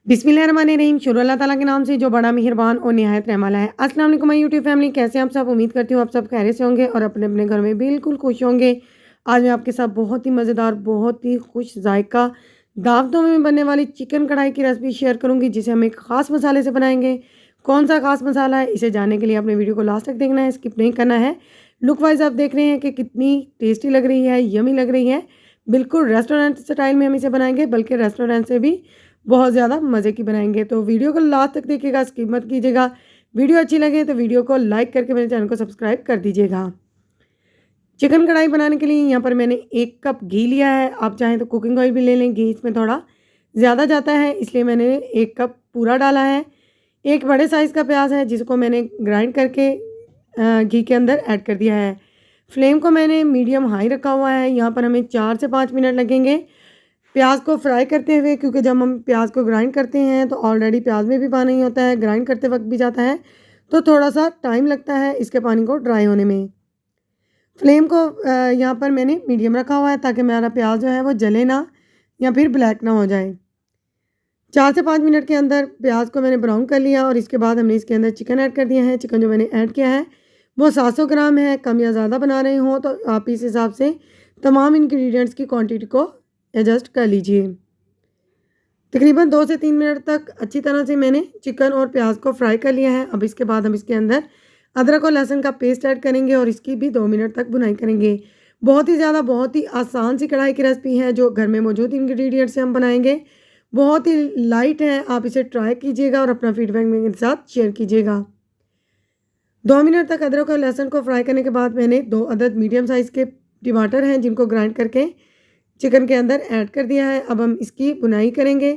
बिस्मिल्लाहिर्रहमानिर्रहीम। शुरू अल्लाह ताला के नाम से जो बड़ा मेहरबान और निहायत रहम वाला है। अस्सलाम वालेकुम माय यूट्यूब फैमिली, कैसे हैं आप सब? उम्मीद करती हूँ आप सब खैरियत से होंगे और अपने अपने घर में बिल्कुल खुश होंगे। आज मैं आपके साथ बहुत ही मज़ेदार, बहुत ही खुश जायका दावतों में बनने वाली चिकन कढ़ाई की रेसिपी शेयर करूँगी, जिसे हम एक ख़ास मसाले से बनाएंगे। कौन सा ख़ास मसाला है, इसे जानने के लिए आपने वीडियो को लास्ट तक देखना है, स्किप नहीं करना है। लुक वाइज आप देख रहे हैं कि कितनी टेस्टी लग रही है, यमी लग रही है। बिल्कुल रेस्टोरेंट स्टाइल में हम इसे बनाएंगे, बल्कि रेस्टोरेंट से भी बहुत ज़्यादा मज़े की बनाएंगे। तो वीडियो को लास्ट तक देखिएगा, स्किप मत कीजिएगा। वीडियो अच्छी लगे तो वीडियो को लाइक करके मेरे चैनल को सब्सक्राइब कर दीजिएगा। चिकन कढ़ाई बनाने के लिए यहाँ पर मैंने 1 कप घी लिया है। आप चाहें तो कुकिंग ऑयल भी ले लें, घी इसमें थोड़ा ज़्यादा जाता है, इसलिए मैंने 1 कप पूरा डाला है। एक बड़े साइज़ का प्याज है, जिसको मैंने ग्राइंड करके घी के अंदर ऐड कर दिया है। फ्लेम को मैंने मीडियम हाई रखा हुआ है। यहाँ पर हमें 4 से 5 मिनट लगेंगे प्याज को फ्राई करते हुए, क्योंकि जब हम प्याज को ग्राइंड करते हैं तो ऑलरेडी प्याज में भी पानी होता है, ग्राइंड करते वक्त भी जाता है, तो थोड़ा सा टाइम लगता है इसके पानी को ड्राई होने में। फ्लेम को यहाँ पर मैंने मीडियम रखा हुआ है, ताकि मेरा प्याज जो है वो जले ना या फिर ब्लैक ना हो जाए। 4 से 5 मिनट के अंदर प्याज को मैंने ब्राउन कर लिया और इसके बाद हमने इसके अंदर चिकन ऐड कर दिया है। चिकन जो मैंने ऐड किया है वो 700 ग्राम है। कम या ज़्यादा बना रहे हो तो आप इस हिसाब से तमाम इंग्रेडिएंट्स की क्वांटिटी को एडजस्ट कर लीजिए। तकरीबन 2 से 3 मिनट तक अच्छी तरह से मैंने चिकन और प्याज को फ्राई कर लिया है। अब इसके बाद हम इसके अंदर अदरक और लहसुन का पेस्ट ऐड करेंगे और इसकी भी 2 मिनट तक भुनाई करेंगे। बहुत ही ज़्यादा, बहुत ही आसान सी कढ़ाई की रेसिपी है, जो घर में मौजूद इंग्रेडिएंट्स से हम बनाएंगे। बहुत ही लाइट है, आप इसे ट्राई कीजिएगा और अपना फीडबैक मेरे साथ शेयर कीजिएगा। 2 मिनट तक अदरक और लहसुन को फ्राई करने के बाद मैंने 2 अदद मीडियम साइज़ के टमाटर हैं, जिनको ग्राइंड करके चिकन के अंदर ऐड कर दिया है। अब हम इसकी भुनाई करेंगे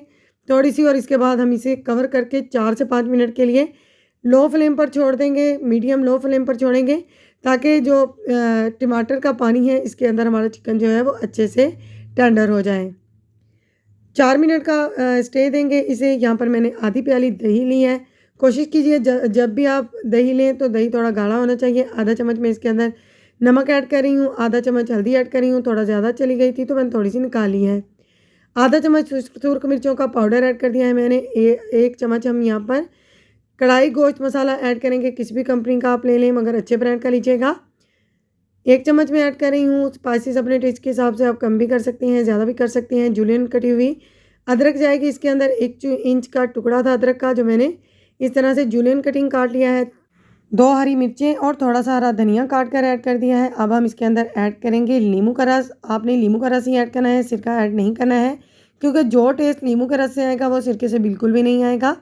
थोड़ी सी, और इसके बाद हम इसे कवर करके 4 से 5 मिनट के लिए लो फ्लेम पर छोड़ देंगे, मीडियम लो फ्लेम पर छोड़ेंगे, ताकि जो टमाटर का पानी है इसके अंदर हमारा चिकन जो है वो अच्छे से टेंडर हो जाए। 4 मिनट का स्टे देंगे इसे। यहाँ पर मैंने आधी प्याली दही ली है। कोशिश कीजिए जब भी आप दही लें तो दही थोड़ा गाढ़ा होना चाहिए। आधा चम्मच मैं इसके अंदर नमक ऐड कर रही हूँ, आधा चम्मच हल्दी ऐड कर रही हूँ। थोड़ा ज़्यादा चली गई थी तो मैंने थोड़ी सी निकाली है। आधा चम्मच सुर्ख मिर्चों का पाउडर ऐड कर दिया है मैंने। 1 चम्मच हम यहाँ पर कढ़ाई गोश्त मसाला ऐड करेंगे। किसी भी कंपनी का आप ले लें, मगर अच्छे ब्रांड का लीजिएगा। 1 चम्मच मैं ऐड कर रही हूँ। स्पाइसेस अपने टेस्ट के हिसाब से आप कम भी कर सकते हैं, ज़्यादा भी कर सकते हैं। जूलियन कटी हुई अदरक जाएगी इसके अंदर। 1 इंच का टुकड़ा था अदरक का, जो मैंने इस तरह से जूलियन कटिंग काट लिया है। 2 हरी मिर्चें और थोड़ा सा हरा धनिया काट कर ऐड कर दिया है। अब हम इसके अंदर ऐड करेंगे नींबू का रस। आपने नींबू का रस ही ऐड करना है, सिरका ऐड नहीं करना है, क्योंकि जो टेस्ट नींबू के रस से आएगा वो सिरके से बिल्कुल भी नहीं आएगा।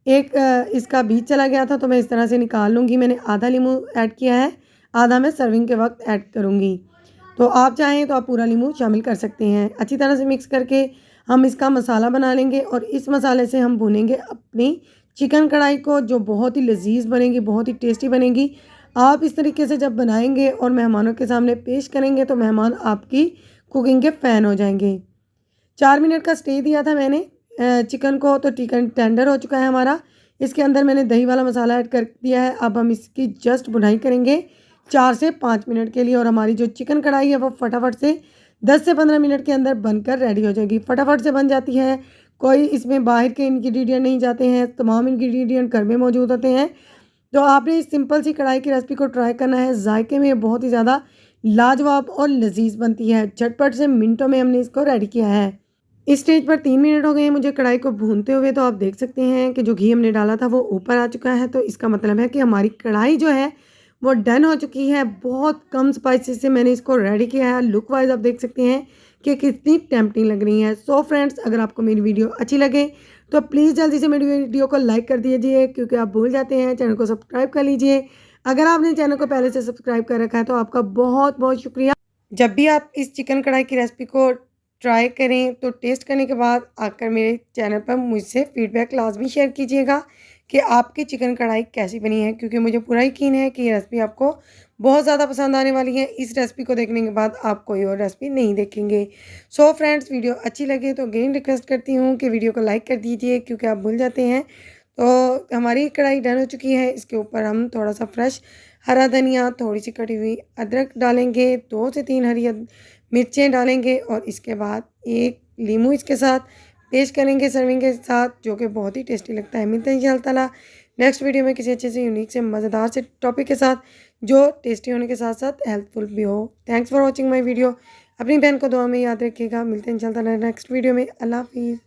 इसका बीज चला गया था तो मैं इस तरह से निकाल लूँगी। मैंने आधा नींबू ऐड किया है, आधा मैं सर्विंग के वक्त ऐड करूँगी। तो आप चाहें तो आप पूरा नींबू शामिल कर सकते हैं। अच्छी तरह से मिक्स करके हम इसका मसाला बना लेंगे और इस मसाले से हम भूनेंगे अपनी चिकन कढ़ाई को, जो बहुत ही लजीज बनेगी, बहुत ही टेस्टी बनेगी। आप इस तरीके से जब बनाएंगे और मेहमानों के सामने पेश करेंगे तो मेहमान आपकी कुकिंग के फ़ैन हो जाएंगे। 4 मिनट का स्टे दिया था मैंने चिकन को, तो चिकन टेंडर हो चुका है हमारा। इसके अंदर मैंने दही वाला मसाला ऐड कर दिया है। अब हम इसकी जस्ट भुनाई करेंगे 4 से 5 मिनट के लिए, और हमारी जो चिकन कढ़ाई है वो फटाफट से 10 से 15 मिनट के अंदर बनकर रेडी हो जाएगी। फटाफट से बन जाती है, कोई इसमें बाहर के इंग्रेडिएंट नहीं जाते हैं, तमाम इंग्रेडिएंट घर में मौजूद होते हैं। तो आपने इस सिंपल सी कढ़ाई की रेसिपी को ट्राई करना है। जायके में बहुत ही ज़्यादा लाजवाब और लजीज बनती है। झटपट से मिनटों में हमने इसको रेडी किया है। इस स्टेज पर 3 मिनट हो गए हैं मुझे कढ़ाई को भूनते हुए, तो आप देख सकते हैं कि जो घी हमने डाला था वो ऊपर आ चुका है। तो इसका मतलब है कि हमारी कढ़ाई जो है वो डन हो चुकी है। बहुत कम स्पाइसेस से मैंने इसको रेडी किया है। लुक वाइज आप देख सकते हैं कि कितनी टेम्पटिंग लग रही है। सो फ्रेंड्स, अगर आपको मेरी वीडियो अच्छी लगे तो प्लीज़ जल्दी से मेरी वीडियो को लाइक कर दीजिए, क्योंकि आप भूल जाते हैं। चैनल को सब्सक्राइब कर लीजिए। अगर आपने चैनल को पहले से सब्सक्राइब कर रखा है तो आपका बहुत बहुत शुक्रिया। जब भी आप इस चिकन कढ़ाई की रेसिपी को ट्राई करें तो टेस्ट करने के बाद आकर मेरे चैनल पर मुझसे फीडबैक लाजमी शेयर कीजिएगा कि आपकी चिकन कढ़ाई कैसी बनी है, क्योंकि मुझे पूरा यकीन है कि ये रेसिपी आपको बहुत ज़्यादा पसंद आने वाली है। इस रेसिपी को देखने के बाद आप कोई और रेसिपी नहीं देखेंगे। सो फ्रेंड्स, वीडियो अच्छी लगे तो अगेन रिक्वेस्ट करती हूँ कि वीडियो को लाइक कर दीजिए, क्योंकि आप भूल जाते हैं। तो हमारी कढ़ाई डन हो चुकी है। इसके ऊपर हम थोड़ा सा फ्रेश हरा धनिया, थोड़ी सी कटी हुई अदरक डालेंगे, 2 से 3 हरी मिर्चें डालेंगे और इसके बाद 1 नींबू इसके साथ पेश करेंगे सर्विंग के साथ, जो कि बहुत ही टेस्टी लगता है। मिलते हैं इंशाअल्लाह ताला नेक्स्ट वीडियो में किसी अच्छे से यूनिक से मज़ेदार से टॉपिक के साथ, जो टेस्टी होने के साथ साथ हेल्पफुल भी हो। Thanks for watching my video. अपनी बहन को दुआ में याद रखिएगा। मिलते हैं इंशाअल्लाह ताला नेक्स्ट वीडियो में। अल्लाह हाफ़िज़।